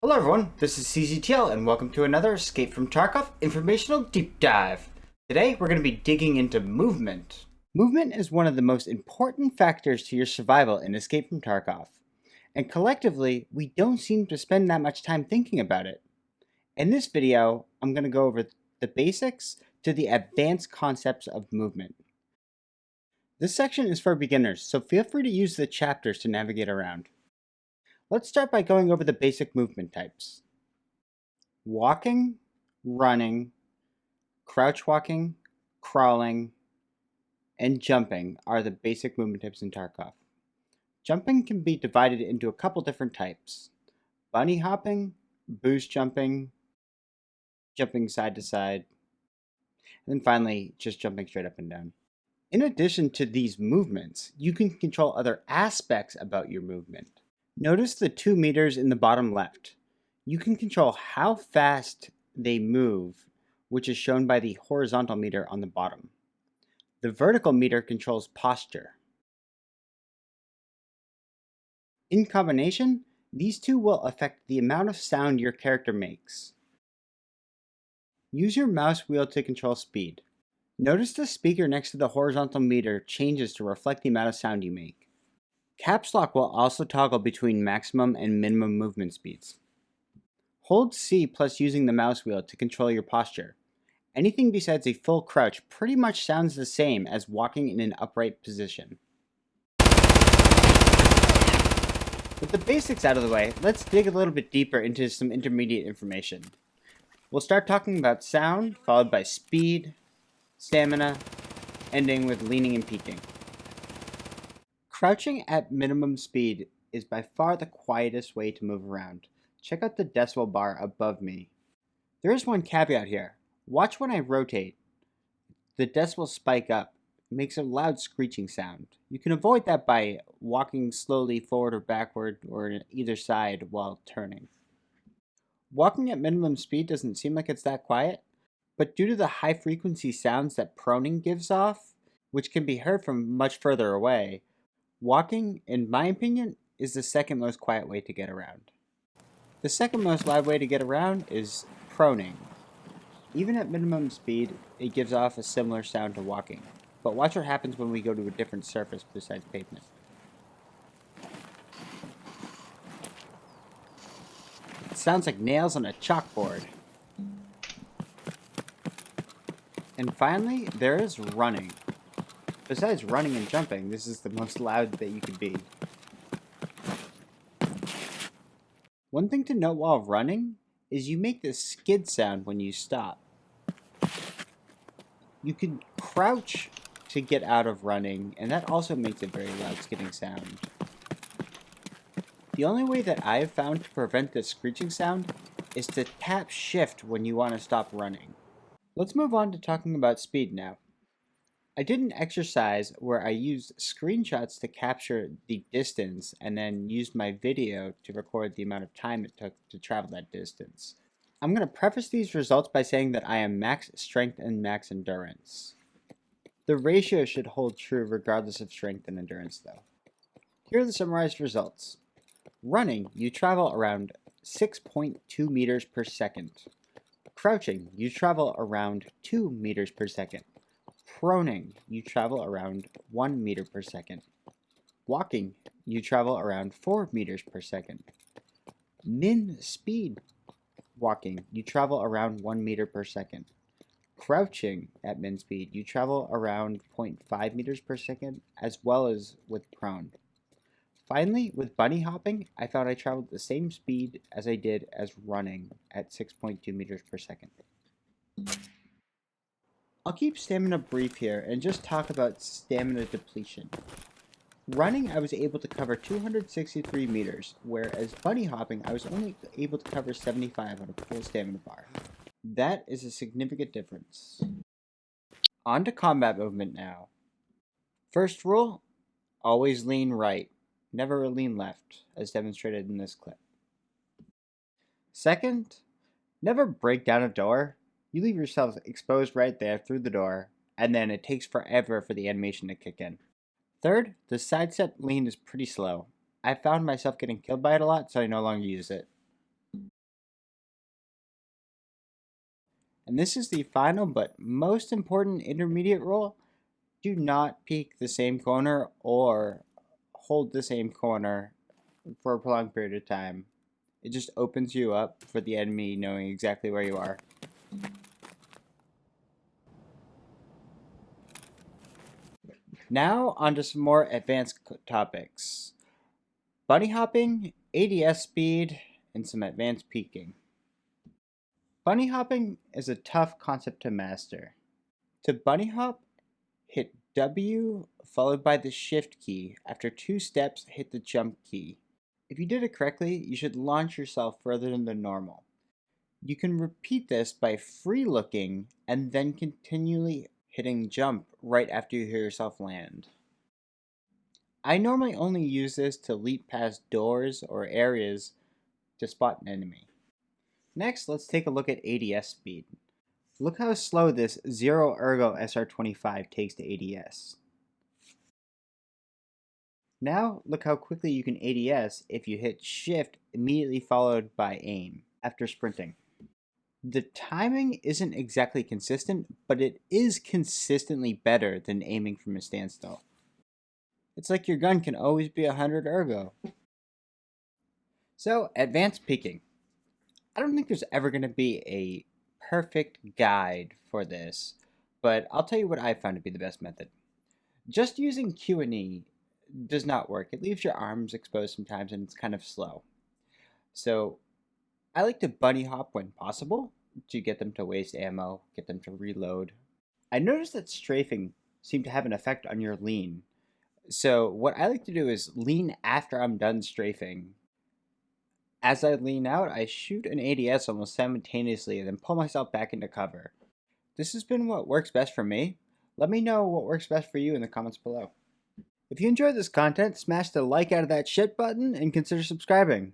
Hello everyone, this is cztl and welcome to another Escape from Tarkov informational deep dive. Today we're going to be digging into movement. Movement is one of the most important factors to your survival in Escape from Tarkov, and collectively we don't seem to spend that much time thinking about it. In this video, I'm going to go over the basics to the advanced concepts of movement. This section is for beginners, so feel free to use the chapters to navigate around. Let's start by going over the basic movement types. Walking, running, crouch walking, crawling, and jumping are the basic movement types in Tarkov. Jumping can be divided into a couple different types: bunny hopping, boost jumping, jumping side to side, and then finally just jumping straight up and down. In addition to these movements, you can control other aspects about your movement. Notice the 2 meters in the bottom left. You can control how fast they move, which is shown by the horizontal meter on the bottom. The vertical meter controls posture. In combination, these two will affect the amount of sound your character makes. Use your mouse wheel to control speed. Notice the speaker next to the horizontal meter changes to reflect the amount of sound you make. Caps lock will also toggle between maximum and minimum movement speeds. Hold C plus using the mouse wheel to control your posture. Anything besides a full crouch pretty much sounds the same as walking in an upright position. With the basics out of the way, let's dig a little bit deeper into some intermediate information. We'll start talking about sound, followed by speed, stamina, ending with leaning and peeking. Crouching at minimum speed is by far the quietest way to move around. Check out the decibel bar above me. There is one caveat here. Watch when I rotate. The decibels spike up. It makes a loud screeching sound. You can avoid that by walking slowly forward or backward or either side while turning. Walking at minimum speed doesn't seem like it's that quiet, but due to the high frequency sounds that proning gives off, which can be heard from much further away, walking, in my opinion, is the second most quiet way to get around. The second most loud way to get around is proning. Even at minimum speed, it gives off a similar sound to walking, but watch what happens when we go to a different surface besides pavement. It sounds like nails on a chalkboard. And finally, there is running. Besides running and jumping, this is the most loud that you could be. One thing to note while running is you make this skid sound when you stop. You can crouch to get out of running, and that also makes a very loud skidding sound. The only way that I have found to prevent this screeching sound is to tap shift when you want to stop running. Let's move on to talking about speed now. I did an exercise where I used screenshots to capture the distance and then used my video to record the amount of time it took to travel that distance. I'm going to preface these results by saying that I am max strength and max endurance. The ratio should hold true regardless of strength and endurance though. Here are the summarized results. Running, you travel around 6.2 meters per second. Crouching, you travel around 2 meters per second. Proning, you travel around 1 meter per second. Walking, you travel around 4 meters per second. Min speed walking, you travel around 1 meter per second. Crouching at min speed, you travel around 0.5 meters per second, as well as with prone. Finally, with bunny hopping, I found I traveled the same speed as I did as running at 6.2 meters per second. I'll keep stamina brief here and just talk about stamina depletion. Running, I was able to cover 263 meters, whereas bunny hopping, I was only able to cover 75 on a full stamina bar. That is a significant difference. On to combat movement now. First rule, always lean right, never lean left, as demonstrated in this clip. Second, never break down a door. You leave yourself exposed right there through the door, and then it takes forever for the animation to kick in. Third, the sidestep lean is pretty slow. I found myself getting killed by it a lot, so I no longer use it. And this is the final but most important intermediate rule. Do not peek the same corner or hold the same corner for a prolonged period of time. It just opens you up for the enemy knowing exactly where you are. Now onto some more advanced topics. Bunny hopping, ADS speed, and some advanced peeking. Bunny hopping is a tough concept to master. To bunny hop, hit W followed by the shift key. After 2 steps, hit the jump key. If you did it correctly, you should launch yourself further than normal. You can repeat this by free looking and then continually hitting jump right after you hear yourself land. I normally only use this to leap past doors or areas to spot an enemy. Next, let's take a look at ADS speed. Look how slow this 0 ergo SR25 takes to ADS. Now, look how quickly you can ADS if you hit shift immediately followed by aim after sprinting. The timing isn't exactly consistent, but it is consistently better than aiming from a standstill. It's like your gun can always be 100 ergo. So, advanced peeking. I don't think there's ever going to be a perfect guide for this, but I'll tell you what I found to be the best method. Just using Q and E does not work. It leaves your arms exposed sometimes and it's kind of slow. So I like to bunny hop when possible to get them to waste ammo, get them to reload. I noticed that strafing seemed to have an effect on your lean. So what I like to do is lean after I'm done strafing. As I lean out, I shoot an ADS almost simultaneously and then pull myself back into cover. This has been what works best for me. Let me know what works best for you in the comments below. If you enjoyed this content, smash the like out of that shit button and consider subscribing.